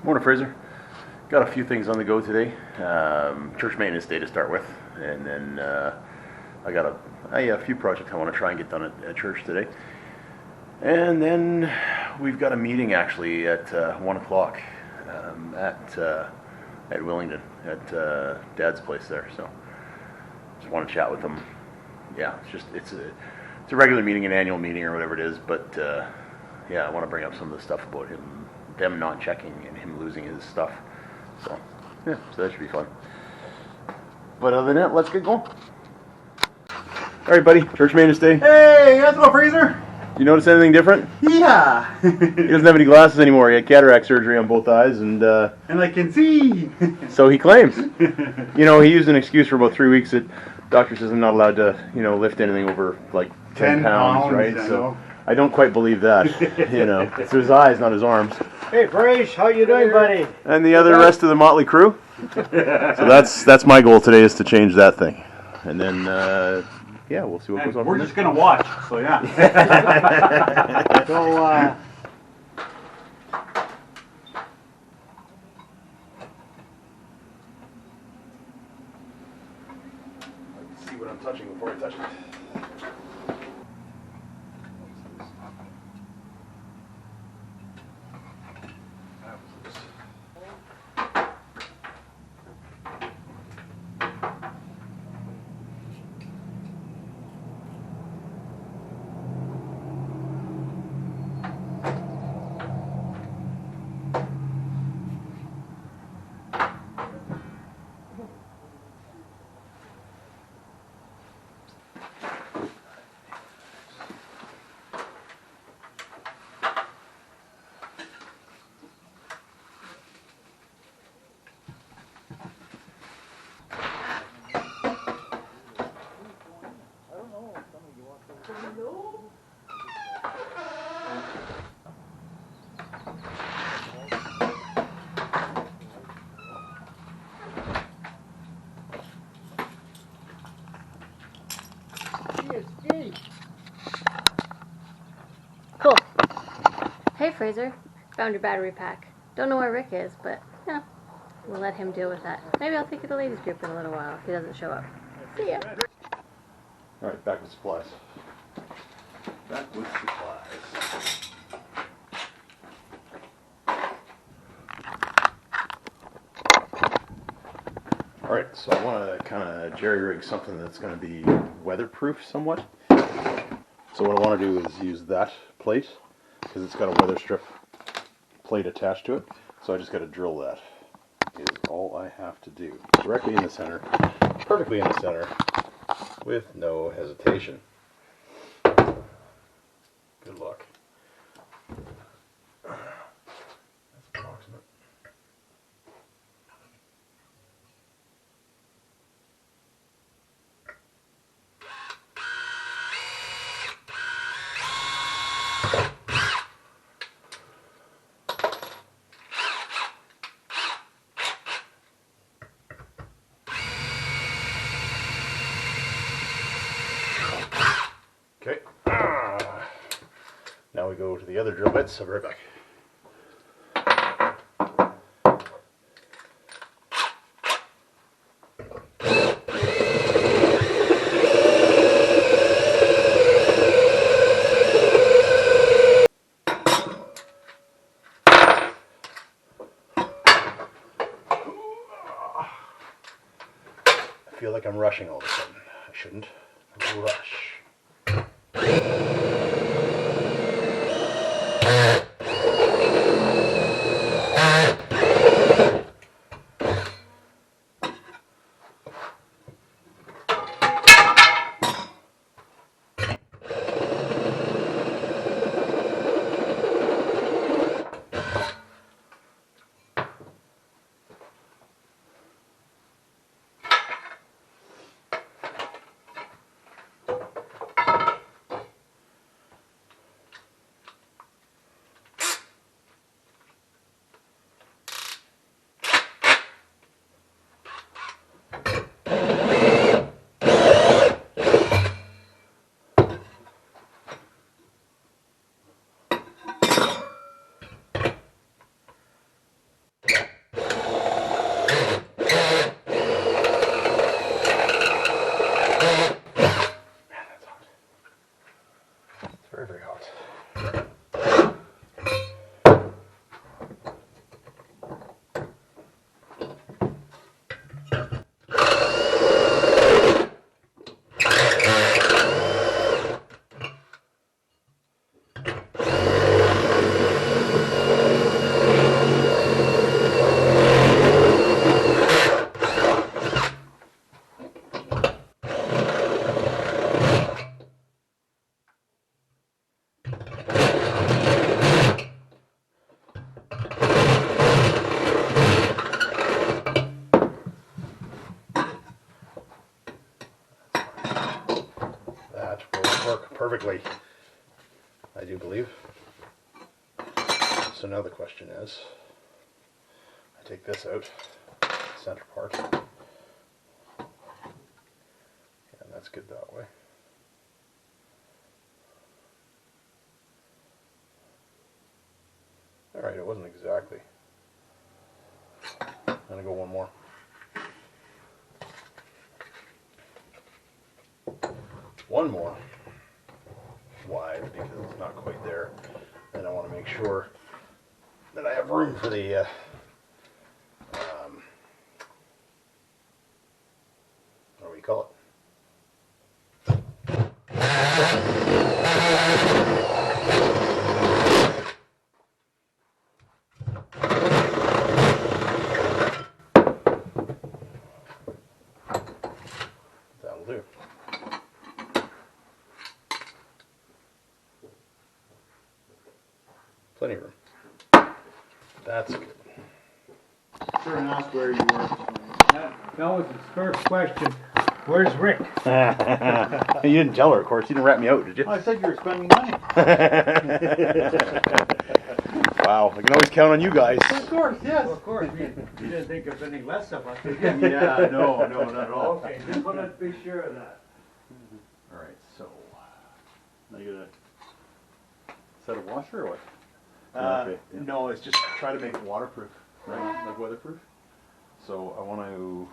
Morning, Fraser. Got a few things on the go today. Church maintenance day to start with, and then I got a few projects I want to try and get done at church today. And then we've got a meeting actually at 1 o'clock at Willingdon at Dad's place there. So just want to chat with them. Yeah, it's a regular meeting, an annual meeting or whatever it is. But yeah, I want to bring up some of the stuff about them not checking and him losing his stuff. So yeah, so that should be fun. But other than that, let's get going. All right, buddy. Church maintenance day. Hey, how's it going, Fraser? You notice anything different? Yeah. He doesn't have any glasses anymore. He had cataract surgery on both eyes, and I can see. so he claims. You know, he used an excuse for about 3 weeks that doctor says I'm not allowed to, lift anything over like 10 pounds, right? So I don't quite believe that. It's his eyes, not his arms. Hey, Fraser, how you doing, buddy? And the rest of the motley crew. So that's my goal today, is to change that thing, and then yeah, we'll see what goes on. We're just gonna watch, so yeah. So, see what I'm touching before I touch it. Cool. Hey, Fraser. Found your battery pack. Don't know where Rick is, but, we'll let him deal with that. Maybe I'll take you to the ladies group in a little while if he doesn't show up. See ya. All right, back with supplies. Back with supplies. All right, so I want to kind of jerry-rig something that's going to be weatherproof somewhat. So what I want to do is use that plate, because it's got a weather strip plate attached to it. So I just got to drill that, is all I have to do. Directly in the center, perfectly in the center, with no hesitation. Good luck. That's approximate. Okay. Now we go to the other drill bits. I'll be right back. I feel like I'm rushing all of a sudden. I shouldn't rush. perfectly, I do believe. So now the question is, I take this out, center part, and that's good that way. Alright, it wasn't exactly. I'm gonna go one more. One more wide because it's not quite there, and I want to make sure that I have room for the what do we call it? That'll do. Plenty of room. That's good. Sure and ask where you were. That was his first question. Where's Rick? You didn't tell her, of course. You didn't rat me out, did you? I said you were spending money. Wow, I can always count on you guys. Of course, yes. Well, of course, you didn't think of any less of us, did you? Yeah, no, not at all. Okay, just want to be sure of that. All right, so now you got a set of washer or what? Okay, yeah. No, it's just try to make it waterproof, right? Like weatherproof. So I want to,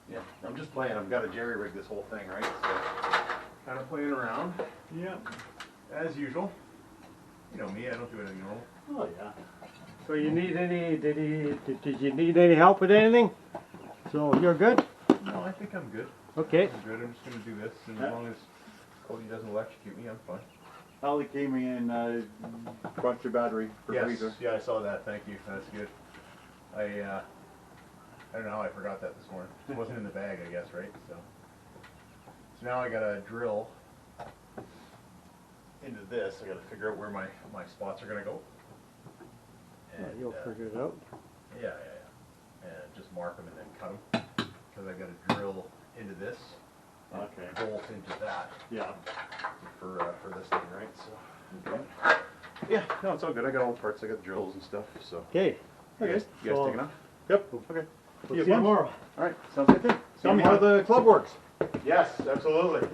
yeah, I'm just playing. I've got to jerry rig this whole thing, right? So kind of playing around. Yeah. As usual. You know me, I don't do anything wrong. Oh yeah. So you need any, did you need any help with anything? So you're good? No, I think I'm good. Okay. I'm good. I'm just going to do this, and Yeah. as long as Cody doesn't electrocute me, I'm fine. Holly came in, brought your battery for freezer. Yeah, I saw that. Thank you. That's good. I don't know how I forgot that this morning. It wasn't in the bag, I guess, right? So now I gotta drill into this. I gotta figure out where my spots are gonna go. You'll figure it out. Yeah. And just mark them and then cut them. Because I gotta drill into this. And Okay. bolt into that Yeah. for this thing, right? So. Yeah, no, it's all good. I got all the parts. I got the drills and stuff. So. Okay. You guys So- taking off? Yep. Okay. We'll see you tomorrow. All right. Sounds good. Tell me how the club works. Yes, absolutely.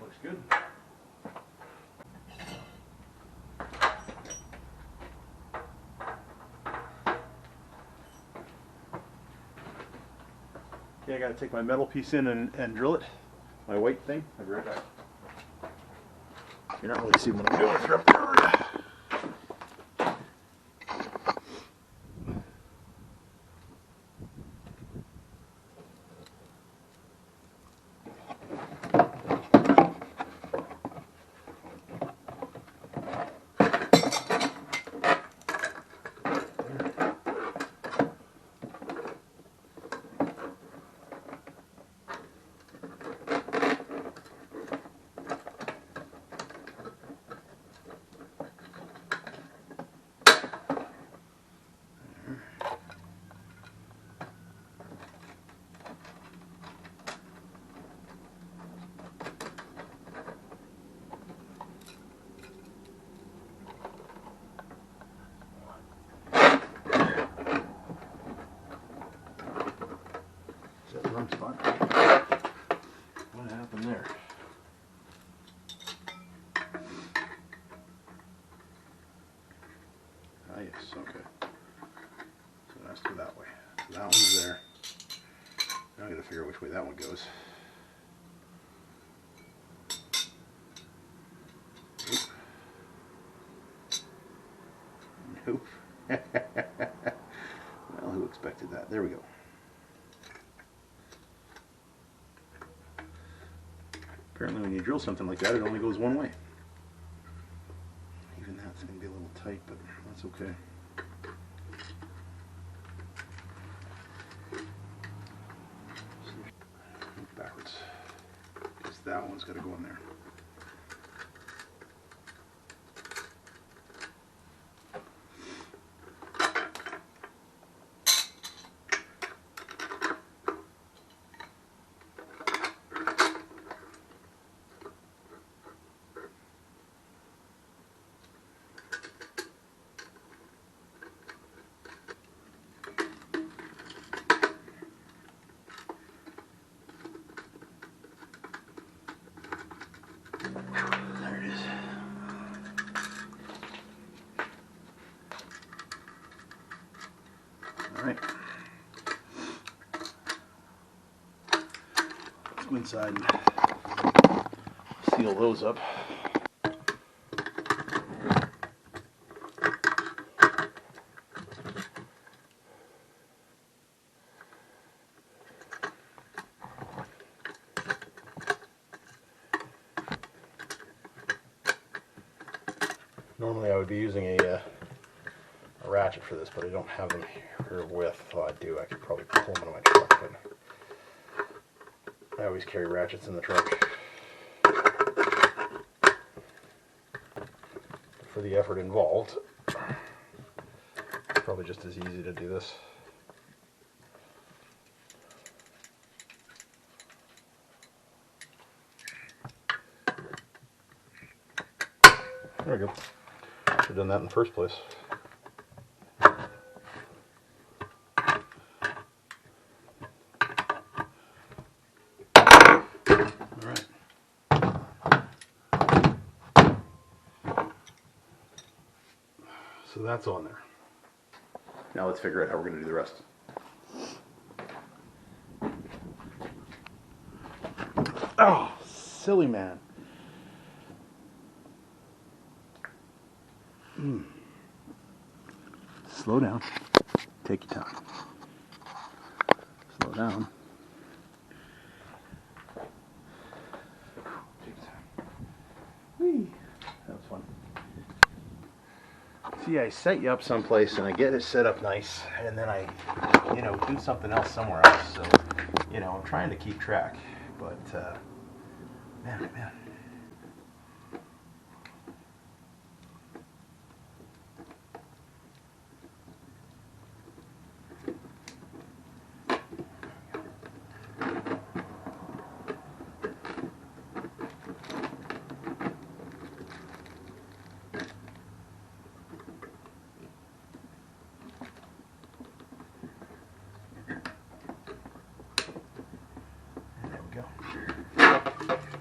Looks good. Okay, I gotta take my metal piece in and drill it. My white thing. I'll be right back. You're not really seeing what I'm doing if you're up there. Is that the wrong spot? What happened there? Ah, yes, okay. So that's to that way. So that one's there. Now I gotta figure out which way that one goes. Nope. Well, who expected that? There we go. Apparently when you drill something like that, it only goes one way. tight, but that's okay. Backwards. Because that one's got to go in there. There it is. All right. Let's go inside and seal those up. Normally I would be using a ratchet for this, but I don't have them here with. Well, I do. I could probably pull them out of my truck, but I always carry ratchets in the truck. For the effort involved, it's probably just as easy to do this. There we go. Should have done that in the first place. Alright. So that's on there. Now let's figure out how we're going to do the rest. Oh, silly man. Slow down. Take your time. Slow down. Take your time. Whee! That was fun. See, I set you up someplace and I get it set up nice, and then I, do something else somewhere else. So, I'm trying to keep track, but man.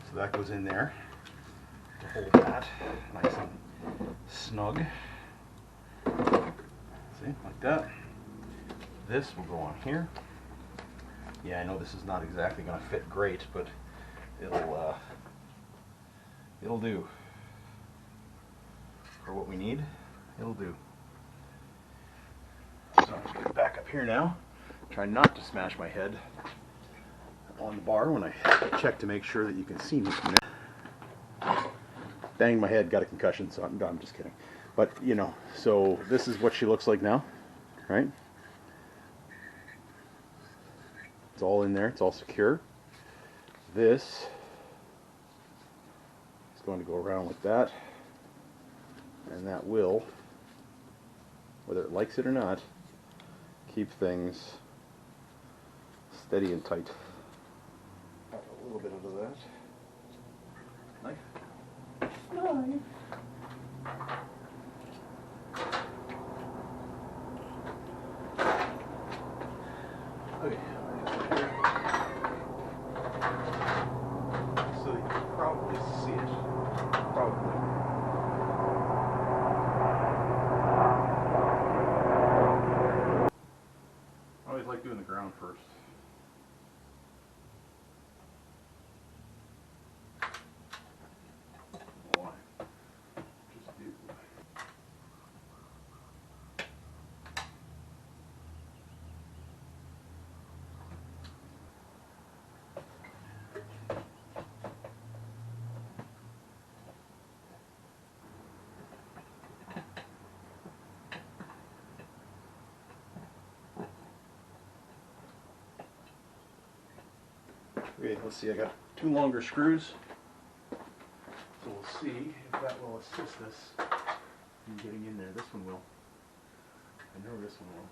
So that goes in there to hold that nice and snug. See, like that. This will go on here. Yeah, I know this is not exactly going to fit great, but it'll do for what we need. It'll do. So I'm going to back up here now. Try not to smash my head on the bar when I check to make sure that you can see me from there. Banged my head, got a concussion, so I'm just kidding. But, so this is what she looks like now, right? It's all in there, it's all secure. This is going to go around like that, and that will, whether it likes it or not, keep things steady and tight. A little bit of that. Knife. Okay. So you can probably see it. Probably. I always like doing the ground first. Okay, let's see, I got 2 longer screws. So we'll see if that will assist us in getting in there. This one will. I know this one will.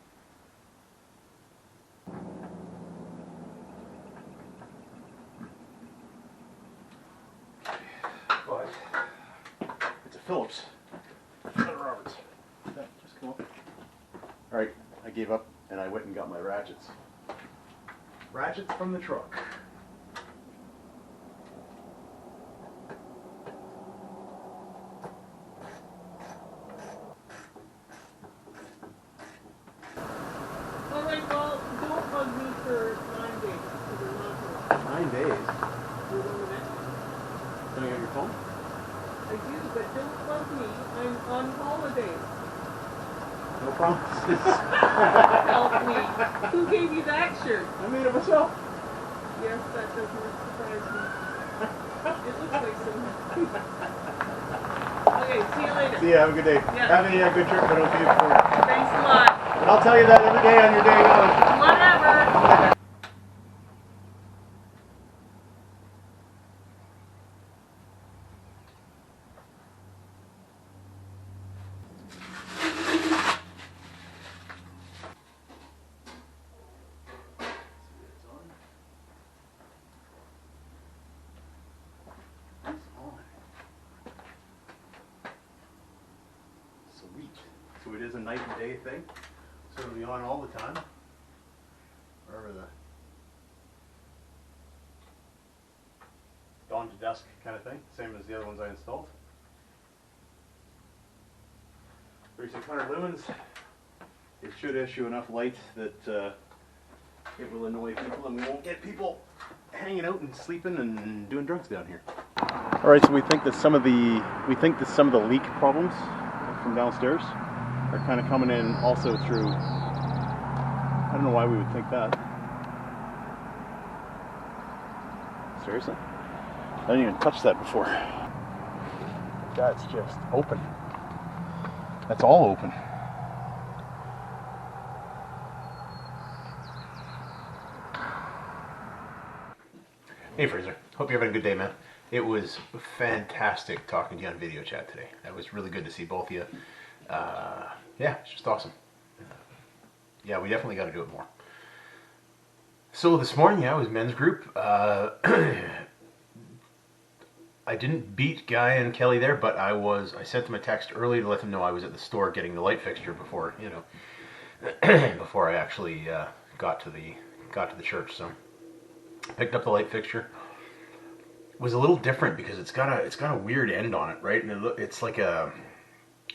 But it's a Phillips, not a Roberts. Okay, just come up. All right, I gave up and I went and got my ratchets. Ratchets from the truck. All right, well, don't bug me for 9 days. Because I'm not here. 9 days. Wait a minute. Can I get your phone? I do, but don't bug me. I'm on holiday. No promises. Help me. Who gave you that shirt? I made it myself. Yes, that does not surprise me. It looks like someone. Okay, see you later. See ya, have a good day. Yeah. Have a good trip, but don't see you before. Thanks a lot. And I'll tell you that every day on your day off. Whatever. Sweet. So it is a night and day thing. So it'll be on all the time. Wherever the dawn to dusk kind of thing. Same as the other ones I installed. 3600 lumens. It should issue enough light that it will annoy people and we won't get people hanging out and sleeping and doing drugs down here. All right, so we think that some of the leak problems from downstairs are kind of coming in also through. I don't know why we would think that. Seriously? I didn't even touch that before. That's just open. That's all open. Hey Fraser, hope you're having a good day, man. It was fantastic talking to you on video chat today. That was really good to see both of you. Yeah, it's just awesome. Yeah, we definitely got to do it more. So this morning, yeah, it was men's group. I didn't beat Guy and Kelly there, but I sent them a text early to let them know I was at the store getting the light fixture before, before I actually got to the church. So picked up the light fixture. It was a little different because it's got a weird end on it, right? And it's like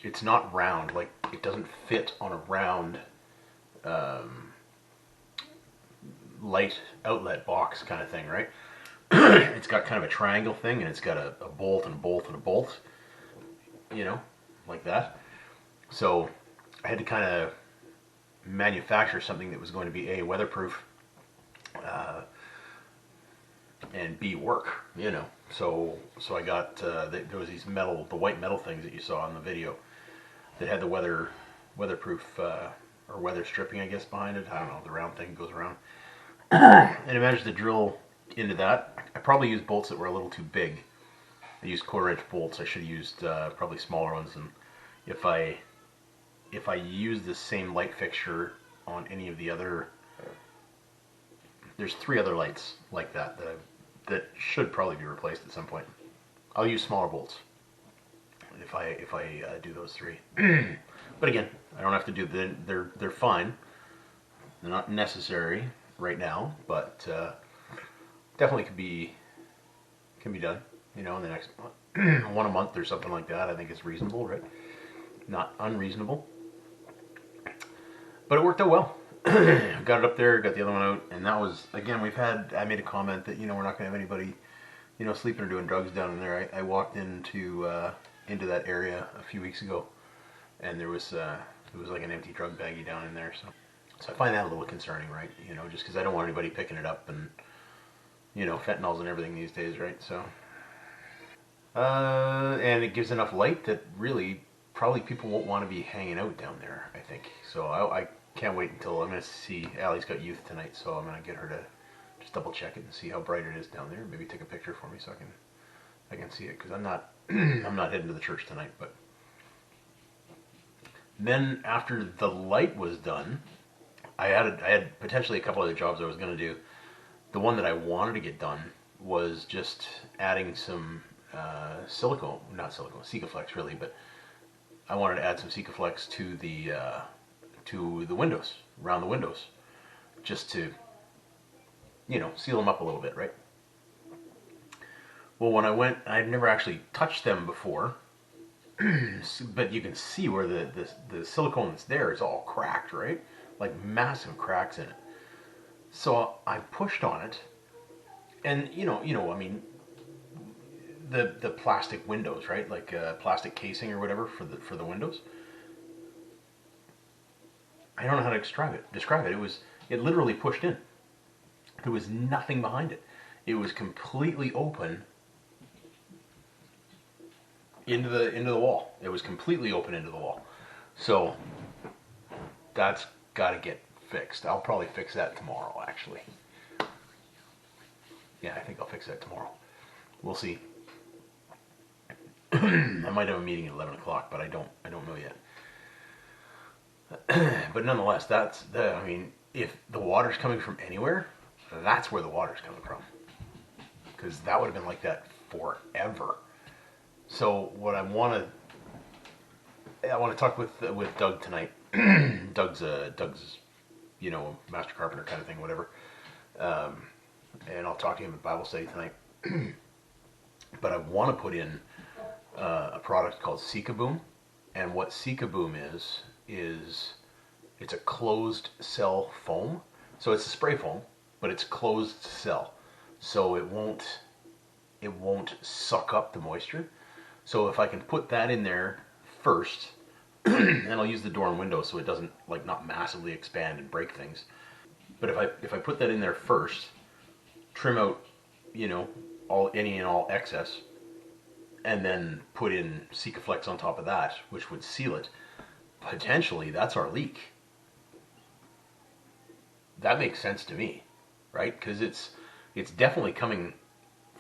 it's not round, like it doesn't fit on a round light outlet box kind of thing, right? It's got kind of a triangle thing, and it's got a bolt and a bolt and a bolt, like that. So I had to kind of manufacture something that was going to be A, weatherproof, and B, work, So I got, there was these the white metal things that you saw on the video that had the weatherproof, or weather stripping, I guess, behind it. I don't know, the round thing goes around. And I managed to drill into that. I probably used bolts that were a little too big. I used 1/4 inch bolts. I should have used probably smaller ones. And if I use the same light fixture on any of the other, there's 3 other lights like that that should probably be replaced at some point. I'll use smaller bolts if I do those 3. But again, I don't have to do they're fine. They're not necessary right now, but definitely can be done. In the next one a month or something like that. I think it's reasonable, right? Not unreasonable. But it worked out well. Got it up there, got the other one out, and that was, again, I made a comment that, we're not going to have anybody, sleeping or doing drugs down in there. I walked into that area a few weeks ago, and there was like an empty drug baggie down in there, so I find that a little concerning, right? Just because I don't want anybody picking it up, and, fentanyls and everything these days, right? So, and it gives enough light that really, probably people won't want to be hanging out down there, I think. So I can't wait until, I'm going to see, Allie's got youth tonight, so I'm going to get her to just double check it and see how bright it is down there. Maybe take a picture for me so I can see it, because I'm not I'm not heading to the church tonight. But then after the light was done, I had potentially a couple other jobs I was going to do. The one that I wanted to get done was just adding some Sikaflex really, but I wanted to add some Sikaflex to the windows, around the windows, just to, seal them up a little bit, right? Well, when I went, I'd never actually touched them before, but you can see where the silicone that's there is all cracked, right? Like massive cracks in it. So I pushed on it, and I mean, the plastic windows, right? Like plastic casing or whatever for the windows. I don't know how to describe it. It literally pushed in. There was nothing behind it. It was completely open into the wall. It was completely open into the wall. So that's got to get fixed. I'll probably fix that tomorrow, actually. Yeah, I think I'll fix that tomorrow. We'll see. I might have a meeting at 11 o'clock, but I don't know yet. But nonetheless, if the water's coming from anywhere, that's where the water's coming from. Because that would have been like that forever. So what I want to talk with Doug tonight. Doug's master carpenter kind of thing, whatever. And I'll talk to him at Bible study tonight. But I want to put in a product called Sikaboom. And what Sikaboom is it's a closed cell foam. So it's a spray foam, but it's closed cell. So it won't suck up the moisture. So if I can put that in there first, and I'll use the door and window so it doesn't not massively expand and break things. But if I put that in there first, trim out, any and all excess, and then put in Sikaflex on top of that, which would seal it, potentially that's our leak. That makes sense to me, right? Because it's definitely coming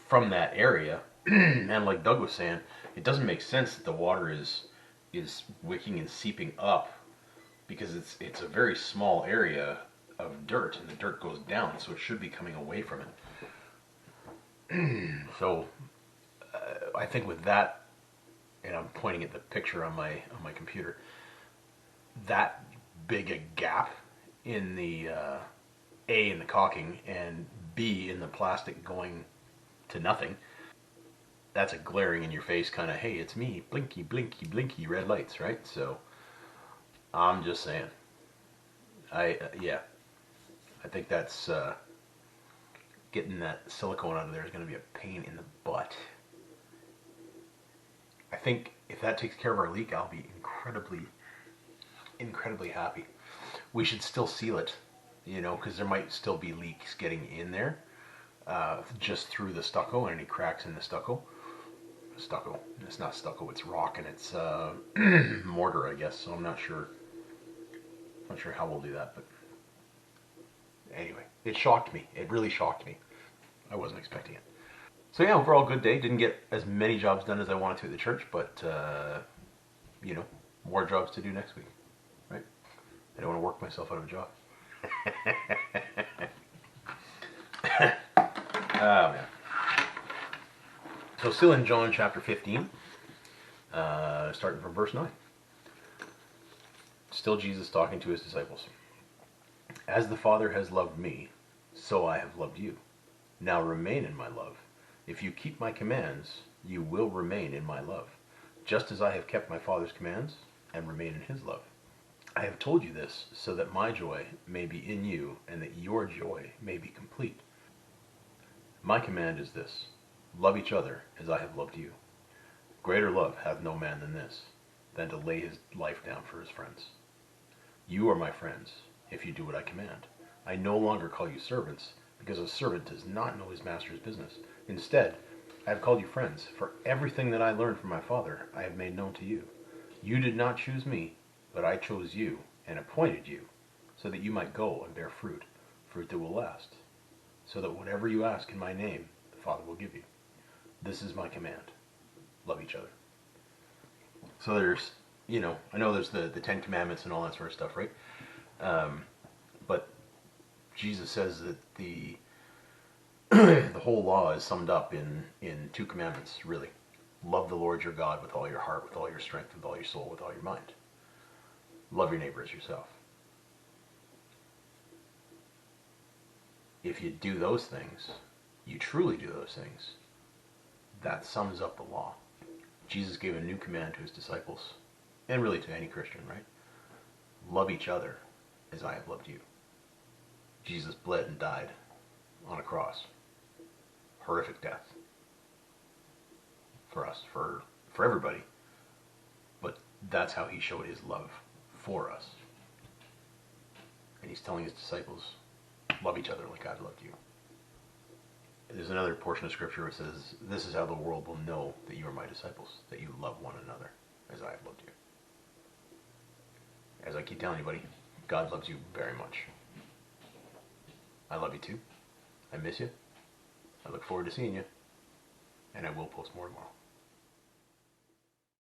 from that area, and like Doug was saying, it doesn't make sense that the water is wicking and seeping up, because it's a very small area of dirt, and the dirt goes down, so it should be coming away from it. So I think with that, and I'm pointing at the picture on my computer, that big a gap in the A in the caulking and B in the plastic going to nothing, that's a glaring in your face kind of, hey, it's me, blinky, blinky, blinky, red lights, right? So I'm just saying, I think that's getting that silicone out of there is going to be a pain in the butt. I think if that takes care of our leak, I'll be incredibly happy. We should still seal it, because there might still be leaks getting in there, just through the stucco and any cracks in the stucco. Stucco. It's not stucco, it's rock, and it's mortar, I guess. So I'm not sure how we'll do that, but anyway, it shocked me. It really shocked me. I wasn't expecting it. So yeah, overall good day. Didn't get as many jobs done as I wanted to at the church, but more jobs to do next week, right? I don't want to work myself out of a job. Oh man. So still in John chapter 15, starting from verse 9. Still Jesus talking to his disciples. As the Father has loved me, so I have loved you. Now remain in my love. If you keep my commands, you will remain in my love, just as I have kept my Father's commands and remain in his love. I have told you this so that my joy may be in you and that your joy may be complete. My command is this: love each other as I have loved you. Greater love hath no man than this, than to lay his life down for his friends. You are my friends, if you do what I command. I no longer call you servants, because a servant does not know his master's business. Instead, I have called you friends, for everything that I learned from my Father I have made known to you. You did not choose me, but I chose you and appointed you, so that you might go and bear fruit, fruit that will last. so that whatever you ask in my name, the Father will give you. This is my command. Love each other. So there's, I know there's the Ten Commandments and all that sort of stuff, right? But Jesus says that the the whole law is summed up in 2 commandments, really. Love the Lord your God with all your heart, with all your strength, with all your soul, with all your mind. Love your neighbor as yourself. If you do those things, you truly do those things, that sums up the law. Jesus gave a new command to his disciples, and really to any Christian, right? Love each other as I have loved you. Jesus bled and died on a cross. Horrific death. For us, for everybody. But that's how he showed his love for us. And he's telling his disciples, love each other like I've loved you. There's another portion of scripture where it says, this is how the world will know that you are my disciples, that you love one another as I have loved you. As I keep telling you, buddy, God loves you very much. I love you too. I miss you. I look forward to seeing you. And I will post more tomorrow.